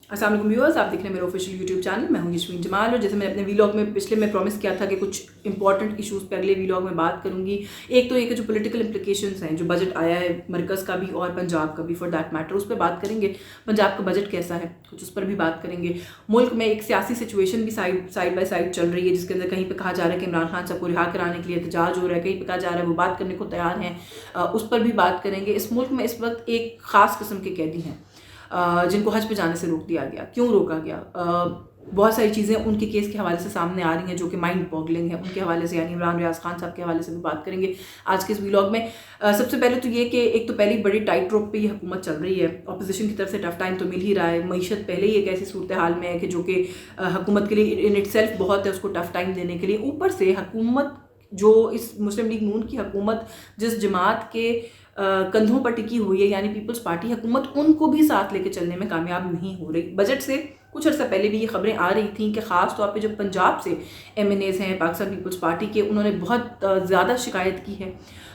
अस्सलाम वालेकुम व्यूअर्स, आप देख रहे हैं मेरा ऑफिशियल यूट्यूब चैनल। मैं हूं यशवीन जमाल और जैसे मैंने अपने वीलॉग में पिछले में प्रॉमिस किया था कि कुछ इंपॉर्टेंट इश्यूज़ पे अगले वीलॉग में बात करूंगी। एक तो ये कि जो पॉलिटिकल इंप्लिकेशंस हैं, जो बजट आया है मरकज़ का भी और पंजाब का भी फॉर दैट मैटर, उस पर बात करेंगे। पंजाब का बजट कैसा है कुछ उस पर भी बात करेंगे। मुल्क में एक सियासी सिचुएशन भी साइड बाय साइड चल रही है, जिसके अंदर कहीं पर कहा जा रहा है कि इमरान खान साहब को रिहा कराने के लिए एहतजाज हो रहा है, कहीं पर कहा जा रहा है वो बात करने को तैयार हैं, उस पर भी बात करेंगे। इस मुल्क में इस वक्त एक ख़ास किस्म के कैदी हैं जिनको हज पे जाने से रोक दिया गया। क्यों रोका गया? बहुत सारी चीज़ें उनके केस के हवाले से सामने आ रही हैं जो कि माइंड बॉगलिंग है उनके हवाले से, यानी इमरान रियाज खान साहब के हवाले से भी बात करेंगे आज के इस व्लॉग में। सबसे पहले तो ये कि एक तो पहली बड़ी टाइट रोप पे ये हुकूमत चल रही है। अपोजिशन की तरफ से टफ टाइम तो मिल ही रहा है। मईशत पहले ही एक ऐसी सूरत हाल में है कि जो कि हुकूमत के लिए इन इट सेल्फ बहुत है, उसको टफ टाइम देने के लिए। ऊपर से हुकूमत जो इस मुस्लिम लीग नून की हुकूमत जिस जमात के कंधों पर टिकी हुई है, यानी पीपल्स पार्टी हुकूमत, उनको भी साथ लेके चलने में कामयाब नहीं हो रही। बजट से कुछ अर्सा पहले भी ये खबरें आ रही थी कि ख़ास तौर पे जो पंजाब से MNAs हैं पाकिस्तान पीपल्स पार्टी के, उन्होंने बहुत ज़्यादा शिकायत की है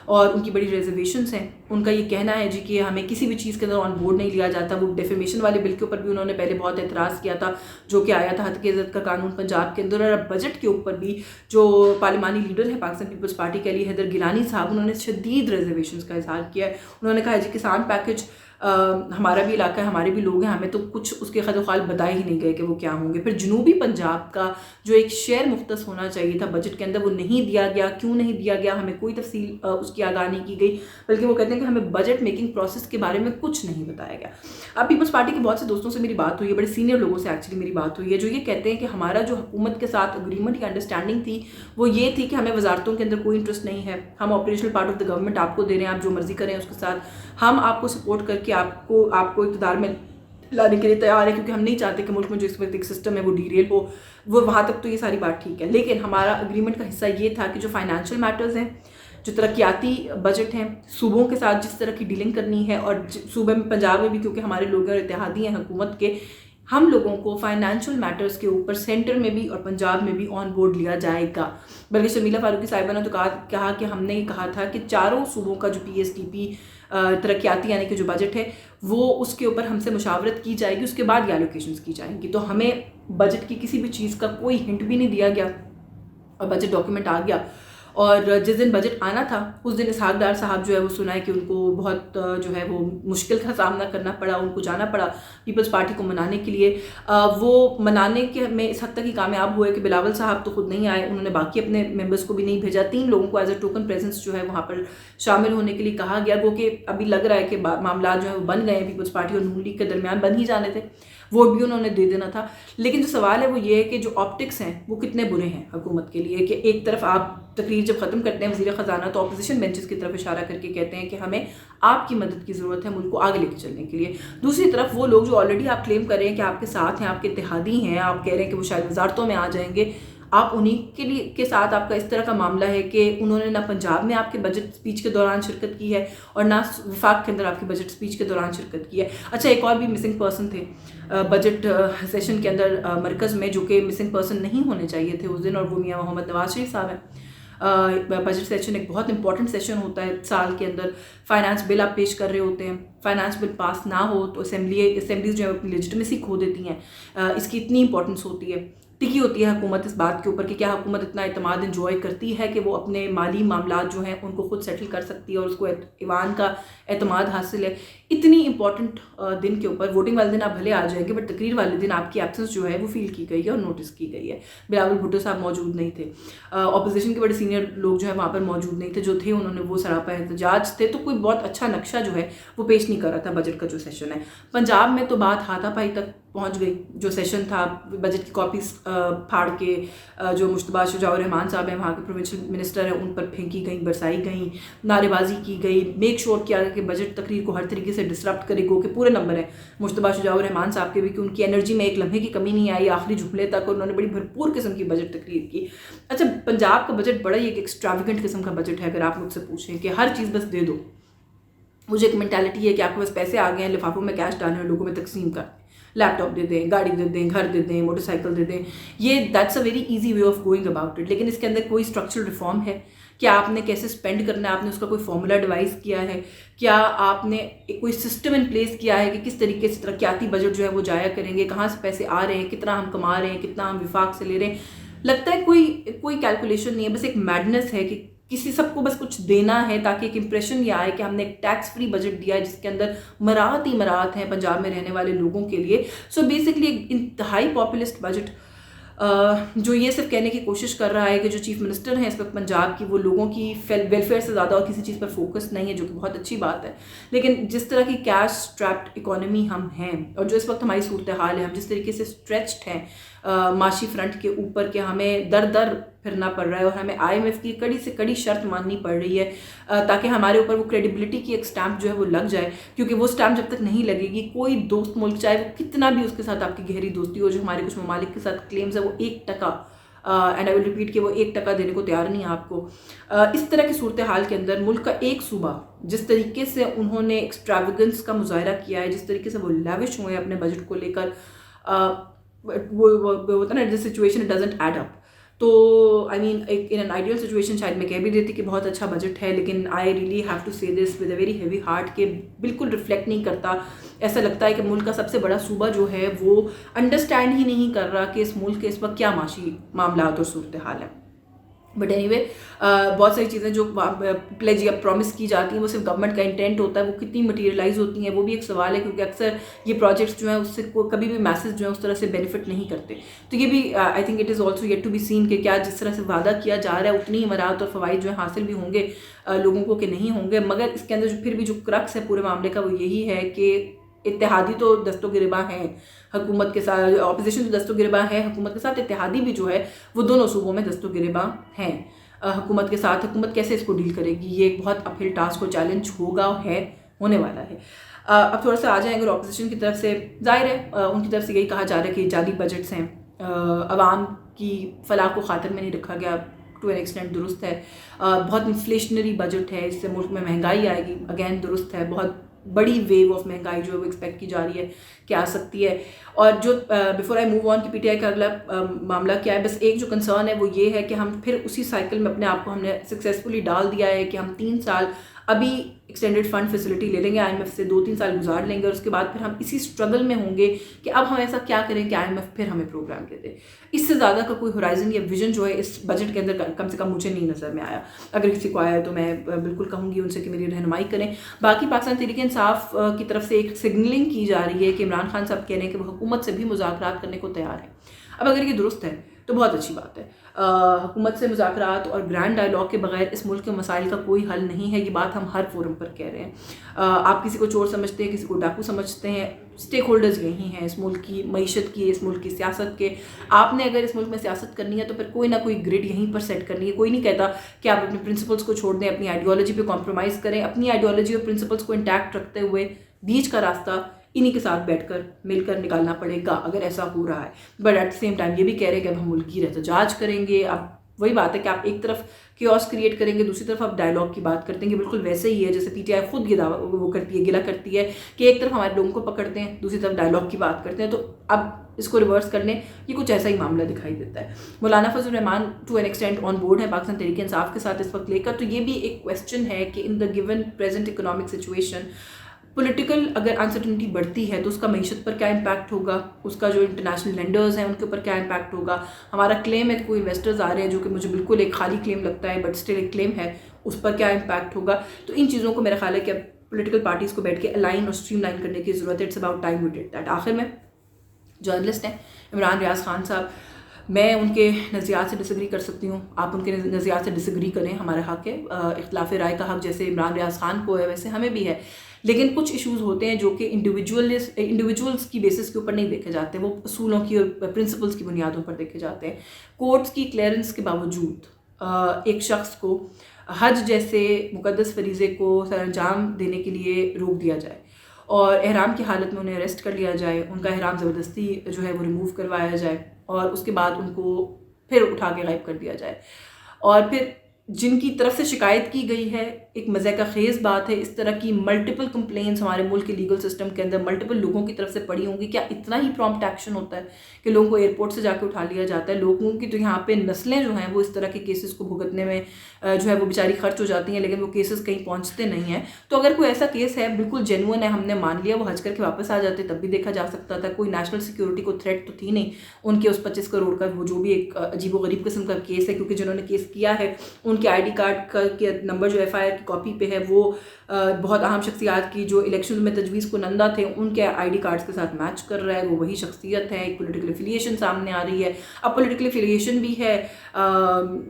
और उनकी बड़ी रिजर्वेशंस हैं। उनका ये कहना है जी कि हमें किसी भी चीज़ के अंदर ऑन बोर्ड नहीं लिया जाता। वो डेफेमेशन वाले बिल के ऊपर भी उन्होंने पहले बहुत एतराज़ किया था, जो कि आया था हद की इज़्ज़त का कानून पंजाब के अंदर। और बजट के ऊपर भी जो पार्लिमानी लीडर है पाकिस्तान पीपल्स पार्टी के अली हैदर गिलानी साहब, उन्होंने शदीद रिजर्वेशंस का इजहार किया है। उन्होंने कहा है जी किसान पैकेज हमारा भी इलाका है, हमारे भी लोग हैं, हमें तो कुछ उसके खदोखाल बताए ही नहीं गए कि वो क्या होंगे। फिर जनूबी पंजाब का जो एक शेयर मुख्तस होना चाहिए था बजट के अंदर, वो नहीं दिया गया। क्यों नहीं दिया गया, हमें कोई तफसील उसकी आगाह नहीं की गई, बल्कि वो कहते हैं कि हमें बजट मेकिंग प्रोसेस के बारे में कुछ नहीं बताया गया। अब पीपल्स पार्टी के बहुत से दोस्तों से मेरी बात हुई है, बड़े सीनियर लोगों से एक्चुअली मेरी बात हुई है, जो ये कहते हैं कि हमारा जो हुकूमत के साथ अग्रीमेंट या अंडरस्टैंडिंग थी वो ये थी कि हमें वजारतों के अंदर कोई इंटरेस्ट नहीं है, हम operational part of the government आपको दे रहे हैं, आप जो मर्जी करें उसके साथ, हम आपको सपोर्ट करके आपको इक़्तिदार में लाने के लिए तैयार है, क्योंकि हम नहीं चाहते कि मुल्क में जो इस वक्त एक सिस्टम है वो डीरेल हो। वो वहाँ तक तो ये सारी बात ठीक है, लेकिन हमारा अग्रीमेंट का हिस्सा ये था कि जो फाइनेंशियल मैटर्स हैं, जो तरक्याती बजट हैं, सूबों के साथ जिस तरह की डीलिंग करनी है, और सूबे में पंजाब में भी क्योंकि हमारे लोग और इत्तेहादी हैं हुकूमत के, हम लोगों को फाइनेंशियल मैटर्स के ऊपर सेंटर में भी और पंजाब में भी ऑन बोर्ड लिया जाएगा। बल्कि शर्मिला फारूकी साहिबा ने तो कहा कि हमने कहा था कि चारों सूबों का जो PSDP तरक्याती यानी कि जो बजट है वो उसके ऊपर हमसे मुशावरत की जाएगी, उसके बाद ये एलोकेशंस की जाएंगी। तो हमें बजट की किसी भी चीज़ का कोई हिंट भी नहीं दिया गया और बजट डॉक्यूमेंट आ गया। और जिस दिन बजट आना था उस दिन इसहाक डार साहब जो है वो सुना है कि उनको बहुत जो है वो मुश्किल का सामना करना पड़ा, उनको जाना पड़ा पीपल्स पार्टी को मनाने के लिए। वो मनाने के में इस हद तक ही कामयाब हुए कि बिलावल साहब तो खुद नहीं आए, उन्होंने बाकी अपने मेंबर्स को भी नहीं भेजा। 3 लोगों को एज ए टोकन प्रेजेंस जो है वहाँ पर शामिल होने के लिए कहा गया। वो कि अभी लग रहा है कि मामला जो है वो बन गए हैं, पीपल्स पार्टी और नून लीग के दरमियान बन ही जाने थे, वोट भी उन्होंने दे देना था। लेकिन जो सवाल है वो ये है कि जो ऑप्टिक्स हैं वो कितने बुरे हैं हुकूमत के लिए, कि एक तरफ आप तकरीर जब ख़त्म करते हैं वज़ीर ख़जाना तो अपोजिशन बेंचेस की तरफ इशारा करके कहते हैं कि हमें आपकी मदद की ज़रूरत है मुल्क को आगे लेके चलने के लिए। दूसरी तरफ वो लोग जो ऑलरेडी आप क्लेम कर रहे हैं कि आपके साथ हैं, आपके इत्तेहादी हैं, आप कह रहे हैं कि वो शायद वजारतों में आ जाएंगे, आप उन्हीं के साथ आपका इस तरह का मामला है कि उन्होंने ना पंजाब में आपके बजट स्पीच के दौरान शिरकत की है और ना वफाक के अंदर आपके बजट स्पीच के दौरान शिरकत की है। अच्छा, एक और भी मिसिंग पर्सन थे बजट सेशन के अंदर मरकज़ में, जो कि मिसिंग पर्सन नहीं होने चाहिए थे उस दिन, और वो मियाँ मोहम्मद नवाज शरीफ साहब हैं। बजट सेशन एक बहुत इंपॉर्टेंट सेशन होता है साल के अंदर। फाइनेंस बिल आप पेश कर रहे होते हैं, फाइनेंस बिल पास ना हो तो असेंबलीज जो है अपनी लेजिटिमेसी खो देती हैं। इसकी इतनी इंपॉर्टेंस होती है, टिकी होती है हुकूमत इस बात के ऊपर कि क्या हुकूमत इतना एतमाद इंजॉय करती है कि वो अपने माली मामलात जो हैं उनको खुद सेटल कर सकती है और उसको ईवान का एतमाद हासिल है। इतनी इंपॉर्टेंट दिन के ऊपर, वोटिंग वाले दिन आप भले आ जाएंगे बट तकरीर वाले दिन आपकी एब्सेंस जो है वो फील की गई है और नोटिस की गई है। बिलावल भुट्टो साहब मौजूद नहीं थे, अपोजिशन के बड़े सीनियर लोग जो है वहाँ पर मौजूद नहीं थे, जो थे उन्होंने वो सरापा एहतजाज थे, तो कोई बहुत अच्छा नक्शा जो है वो पेश नहीं कर रहा था बजट का जो सेशन है। पंजाब में तो बात हाथापाई तक पहुँच गई। जो सेशन था बजट की कॉपीज फाड़ के जो मुश्तबा शुजाउर रहमान साहब हैं वहाँ के प्रोविंशियल मिनिस्टर हैं उन पर फेंकी गई, बरसाई गई, नारेबाजी की गई, मेक श्योर किया गया कि बजट तकरीर को हर तरीके से डिसरप्ट करे। गो के पूरे नंबर है मुश्तबा शुजाउर रहमान साहब के भी कि उनकी एनर्जी में एक लम्हे की कमी नहीं आई, आखिरी जुमले तक उन्होंने बड़ी भरपूर किस्म की बजट तकरीर की। अच्छा, पंजाब का बजट बड़ा ही एक एक्स्ट्रावेगेंट किस्म का बजट है। अगर आप मुझसे पूछें कि हर चीज़ बस दे दो, मुझे एक मेंटालिटी है कि आपके पास पैसे आ गए हैं, लिफाफों में कैश डालने और लोगों में तकसीम कर, लैपटॉप दे दें, गाड़ी दे दें, घर दे दें, मोटरसाइकिल दे दें, ये that's a very easy way of going about it. लेकिन इसके अंदर कोई स्ट्रक्चरल रिफॉर्म है کیا آپ نے کیسے اسپینڈ کرنا ہے, آپ نے اس کا کوئی فارمولا ڈیوائز کیا ہے, کیا آپ نے کوئی سسٹم ان پلیس کیا ہے کہ کس طریقے سے ترقیاتی بجٹ جو ہے وہ جایا کریں گے, کہاں سے پیسے آ رہے ہیں, کتنا ہم کما رہے ہیں, کتنا ہم وفاق سے لے رہے ہیں. لگتا ہے کوئی کیلکولیشن نہیں ہے, بس ایک میڈنس ہے کہ کسی سب کو بس کچھ دینا ہے تاکہ ایک امپریشن یہ آئے کہ ہم نے ایک ٹیکس فری بجٹ دیا ہے جس کے اندر مراعات ہی مراعات ہیں پنجاب میں رہنے والے لوگوں کے لیے. سو بیسکلی ایک انتہائی پاپولسٹ بجٹ جو یہ صرف کہنے کی کوشش کر رہا ہے کہ جو چیف منسٹر ہیں اس وقت پنجاب کی, وہ لوگوں کی ویلفیئر سے زیادہ اور کسی چیز پر فوکس نہیں ہے, جو کہ بہت اچھی بات ہے. لیکن جس طرح کی کیش اسٹریپڈ اکانومی ہم ہیں اور جو اس وقت ہماری صورتحال ہے, ہم جس طریقے سے اسٹریچڈ ہیں معاشی فرنٹ کے اوپر کہ ہمیں در در پھرنا پڑ رہا ہے اور ہمیں IMF کی کڑی سے کڑی شرط ماننی پڑ رہی ہے تاکہ ہمارے اوپر وہ کریڈیبلٹی کی ایک سٹیمپ جو ہے وہ لگ جائے, کیونکہ وہ سٹیمپ جب تک نہیں لگے گی کوئی دوست ملک چاہے وہ کتنا بھی اس کے ساتھ آپ کی گہری دوستی ہو, جو ہمارے کچھ ممالک کے ساتھ کلیمز ہے وہ 1% اینڈ آئی ول ریپیٹ کہ وہ 1% دینے کو تیار نہیں ہے آپ کو. اس طرح کی صورتحال کے اندر ملک کا ایک صوبہ جس طریقے سے انہوں نے ایکسٹراویگنس کا مظاہرہ کیا ہے, جس طریقے سے وہ لیوش ہوئے اپنے بجٹ کو لے کر, وہ ہوتا ہے نا situation it doesn't add up. تو آئی مین ایک ان این آئیڈیل سچویشن شاید میں کہہ بھی دیتی کہ بہت اچھا بجٹ ہے, لیکن آئی ریئلی ہیو ٹو سے this with a very heavy heart کہ بالکل ریفلیکٹ نہیں کرتا. ایسا لگتا ہے کہ ملک کا سب سے بڑا صوبہ جو ہے وہ انڈرسٹینڈ ہی نہیں کر رہا کہ اس ملک کے اس وقت کیا معاشی معاملات اور صورتحال ہے. بٹ اینی وے بہت ساری چیزیں جو پلیج یا پرومس کی جاتی ہیں وہ صرف گورنمنٹ کا انٹینٹ ہوتا ہے, وہ کتنی مٹیریلائز ہوتی ہیں وہ بھی ایک سوال ہے, کیونکہ اکثر یہ پروجیکٹس جو ہیں اس سے کبھی بھی میسز جو ہیں اس طرح سے بینیفٹ نہیں کرتے. تو یہ بھی I think it is also yet to be seen کہ کیا جس طرح سے وعدہ کیا جا رہا ہے اتنی ہی مراعات اور فوائد جو ہیں حاصل بھی ہوں گے لوگوں کو کہ نہیں ہوں گے. مگر اس کے اندر جو پھر بھی جو کرکس ہے پورے معاملے کا وہ یہی ہے کہ اتحادی تو دست و گریباں ہیں حکومت کے ساتھ, اپوزیشن تو دست و گریباں ہے حکومت کے ساتھ, اتحادی بھی جو ہے وہ دونوں صوبوں میں دست و گریباں ہیں حکومت کے ساتھ. حکومت کیسے اس کو ڈیل کرے گی, یہ ایک بہت اپ ہل ٹاسک اور چیلنج ہوگا, ہے ہونے والا ہے. اب تھوڑا سا آ جائیں اگر اپوزیشن کی طرف سے, ظاہر ہے ان کی طرف سے یہی کہا جا رہا ہے کہ ایجادی بجٹس ہیں, عوام کی فلاح کو خاطر میں نہیں رکھا گیا, ٹو این ایکسٹینٹ درست ہے. بہت انفلیشنری بجٹ ہے, اس سے ملک میں مہنگائی آئے گی, اگین درست ہے, بہت بڑی ویو آف مہنگائی جو ہے وہ ایکسپیکٹ کی جا رہی ہے کہ آ سکتی ہے. اور جو بیفور آئی موو آن کہ PTI کا اگلا معاملہ کیا ہے, بس ایک جو کنسرن ہے وہ یہ ہے کہ ہم پھر اسی سائیکل میں اپنے آپ کو ہم نے سکسیزفلی ڈال دیا ہے کہ ہم 3 سال ابھی ایکسٹینڈڈ فنڈ فیسلٹی لے لیں گے IMF سے, 2-3 سال گزار لیں گے, اور اس کے بعد پھر ہم اسی اسٹرگل میں ہوں گے کہ اب ہم ایسا کیا کریں کہ IMF پھر ہمیں پروگرام دے دے. اس سے زیادہ کا کوئی ہورائزن یا ویژن جو ہے اس بجٹ کے اندر کم سے کم مجھے نہیں نظر میں آیا. اگر کسی کو آیا تو میں بالکل کہوں گی ان سے کہ میری رہنمائی کریں. باقی پاکستان تحریک انصاف کی طرف سے ایک سگنلنگ کی جا رہی ہے کہ عمران خان صاحب کہہ رہے ہیں کہ وہ حکومت سے بھی مذاکرات کرنے کو تیار ہیں. اب اگر یہ درست ہے تو بہت اچھی بات ہے. حکومت سے مذاکرات اور گرینڈ ڈائلاگ کے بغیر اس ملک کے مسائل کا کوئی حل نہیں ہے. یہ بات ہم ہر فورم پر کہہ رہے ہیں. آپ کسی کو چور سمجھتے ہیں, کسی کو ڈاکو سمجھتے ہیں, اسٹیک ہولڈرز یہی ہیں اس ملک کی معیشت کی, اس ملک کی سیاست کے. آپ نے اگر اس ملک میں سیاست کرنی ہے تو پھر کوئی نہ کوئی گرڈ یہیں پر سیٹ کرنی ہے. کوئی نہیں کہتا کہ آپ اپنے پرنسپلس کو چھوڑ دیں, اپنی آئیڈیالوجی پہ کمپرومائز کریں. اپنی آئیڈیالوجی اور پرنسپلس کو انٹیکٹ رکھتے ہوئے بیچ کا راستہ انہی کے ساتھ بیٹھ کر مل کر نکالنا پڑے گا اگر ایسا ہو رہا ہے. But at the same time یہ بھی کہہ رہے کہ اب ہم ملک کی احتجاج کریں گے. اب وہی بات ہے کہ آپ ایک طرف کیوس کریٹ کریں گے, دوسری طرف آپ ڈائلاگ کی بات کرتے ہیں کہ بالکل ویسے ہی ہے جیسے PTI خود وہ کرتی ہے, گلا کرتی ہے کہ ایک طرف ہمارے لوگوں کو پکڑتے ہیں, دوسری طرف ڈائلاگ کی بات کرتے ہیں. تو اب اس کو ریورس کر لیں, یہ کچھ ایسا ہی معاملہ دکھائی دیتا ہے. Maulana Fazl ur Rehman to an extent on board ہے پاکستان تحریک انصاف کے ساتھ اس وقت لے کر. تو یہ بھی ایک کویسچن ہے کہ in the given present economic situation political اگر انسرٹنٹی بڑھتی ہے تو اس کا معیشت پر کیا امپیکٹ ہوگا, اس کا جو انٹرنیشنل لینڈرز ہیں ان کے اوپر کیا امپیکٹ ہوگا. ہمارا کلیم ہے کہ کوئی انویسٹرز آ رہے ہیں جو کہ مجھے بالکل ایک خالی کلیم لگتا ہے بٹ اسٹل ایک کلیم ہے, اس پر کیا امپیکٹ ہوگا. تو ان چیزوں کو میرا خیال ہے کہ اب پولیٹیکل پارٹیز کو بیٹھ کے الائن اور اسٹریم لائن کرنے کی ضرورت ہے. It's about time we did that. آخر میں جرنلسٹ ہیں عمران ریاض خان صاحب, میں ان کے نظریات سے ڈس ایگری کر سکتی ہوں, آپ ان کے نظریات سے ڈس ایگری کریں, ہمارا حق ہے. اختلاف رائے کا حق جیسے عمران ریاض خان کو ہے ویسے ہمیں بھی ہے. لیکن کچھ ایشوز ہوتے ہیں جو کہ انڈیویجولس کی بیسس کے اوپر نہیں دیکھے جاتے, وہ اصولوں کی اور پرنسپلس کی بنیادوں پر دیکھے جاتے ہیں. کورٹس کی کلیئرنس کے باوجود ایک شخص کو حج جیسے مقدس فریضے کو سر انجام دینے کے لیے روک دیا جائے اور احرام کی حالت میں انہیں اریسٹ کر لیا جائے, ان کا احرام زبردستی جو ہے وہ ریموو کروایا جائے اور اس کے بعد ان کو پھر اٹھا کے غائب کر دیا جائے, اور پھر जिनकी तरफ से शिकायत की गई है, एक मज़े का ख़ेज़ बात है। इस तरह की मल्टीपल कंप्लेंट्स हमारे मुल्क के लीगल सिस्टम के अंदर मल्टीपल लोगों की तरफ से पड़ी होंगी। क्या इतना ही प्रॉम्प्ट एक्शन होता है कि लोगों को एयरपोर्ट से जाकर उठा लिया जाता है? लोगों की तो यहाँ पे नस्लें जो हैं वो इस तरह के केसेस को भुगतने में जो है वो बेचारी खर्च हो जाती हैं, लेकिन वो केसेस कहीं पहुँचते नहीं हैं। तो अगर कोई ऐसा केस है बिल्कुल जेन्युइन है, हमने मान लिया, वो हज करके वापस आ जाते तब भी देखा जा सकता था। कोई नेशनल सिक्योरिटी को थ्रेट तो थी नहीं उनके उस 25 करोड़ का, वो जो भी एक अजीब व गरीब किस्म का केस है, क्योंकि जिन्होंने केस किया है उनके आई डी कार्ड के नंबर जो FIR की कॉपी पे है वो बहुत अहम शख्सियात की जो इलेक्शन में तजवीज़ कुनंदा थे उनके आईडी कार्ड्स के साथ मैच कर रहा है। वो वही शख्सियत है। एक पॉलिटिकल एफिलिएशन सामने आ रही है। अब पॉलिटिकल एफिलिएशन भी है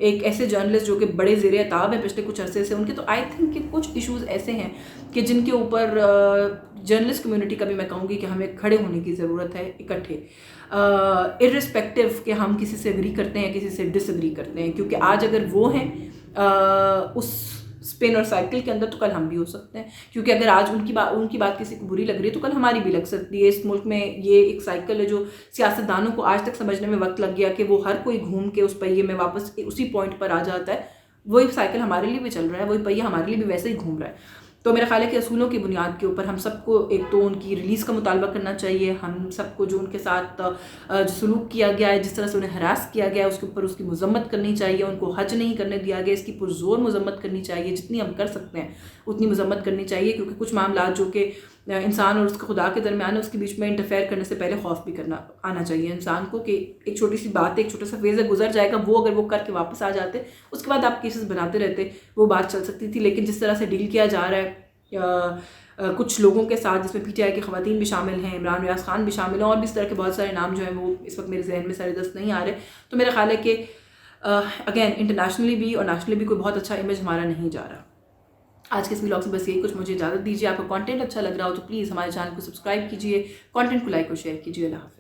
एक ऐसे जर्नलिस्ट जो कि बड़े ज़ेर ताब है पिछले कुछ अरसे से उनके, तो आई थिंक कि कुछ इशूज़ ऐसे हैं कि जिनके ऊपर जर्नलिस्ट कम्युनिटी का भी मैं कहूँगी कि हमें खड़े होने की ज़रूरत है इकट्ठे, इर्रिस्पेक्टिव कि हम किसी से एग्री करते हैं किसी से डिसएग्री करते हैं। क्योंकि आज अगर वो हैं उस स्पिन और साइकिल के अंदर, तो कल हम भी हो सकते हैं। क्योंकि अगर आज उनकी बात किसी को बुरी लग रही है तो कल हमारी भी लग सकती है। इस मुल्क में ये एक साइकिल है जो सियासतदानों को आज तक समझने में वक्त लग गया कि वो हर कोई घूम के उस पहिए में वापस उसी पॉइंट पर आ जाता है। वही साइकिल हमारे लिए भी चल रहा है, वही पहिया हमारे लिए भी वैसे ही घूम रहा है। तो मेरा ख्याल है कि असूलों की बुनियाद के ऊपर हम सबको एक तो उनकी रिलीज़ का मुतालबा करना चाहिए। हम सबको जो उनके साथ जो सलूक किया गया है, जिस तरह से उन्हें हरास किया गया है, उसके ऊपर उसकी मजम्मत करनी चाहिए। उनको हज नहीं करने दिया गया, इसकी पुरजोर मजम्मत करनी चाहिए। जितनी हम कर सकते हैं उतनी मजम्मत करनी चाहिए। क्योंकि कुछ मामला जो कि इंसान और उसके खुदा के दरमियान है, उसके बीच में इंटरफेयर करने से पहले खौफ भी करना आना चाहिए इंसान को कि एक छोटी सी बात है, एक छोटा सा फेज़ है, गुजर जाएगा। वो अगर वो करके वापस आ जाते, उसके बाद आप केसेस बनाते रहते, वो बात चल सकती थी। लेकिन जिस तरह से डील किया जा रहा है कुछ लोगों के साथ, जिसमें PTI की ख़वातीन भी शामिल हैं, इमरान रियाज खान भी शामिल हैं, और भी इस तरह के बहुत सारे नाम जो हैं वो इस वक्त मेरे जहन में सरदस्त नहीं आ रहे। तो मेरा ख्याल है कि अगेन इंटरनेशनली भी और नेशनली भी कोई बहुत अच्छा इमेज हमारा नहीं जा रहा। आज के इस व्लॉग से बस यही कुछ। मुझे इजाज़त दीजिए। आपको कंटेंट अच्छा लग रहा हो तो प्लीज़ हमारे चैनल को सब्सक्राइब कीजिए, कंटेंट को लाइक और शेयर कीजिए। अल्लाह हाफ़िज़।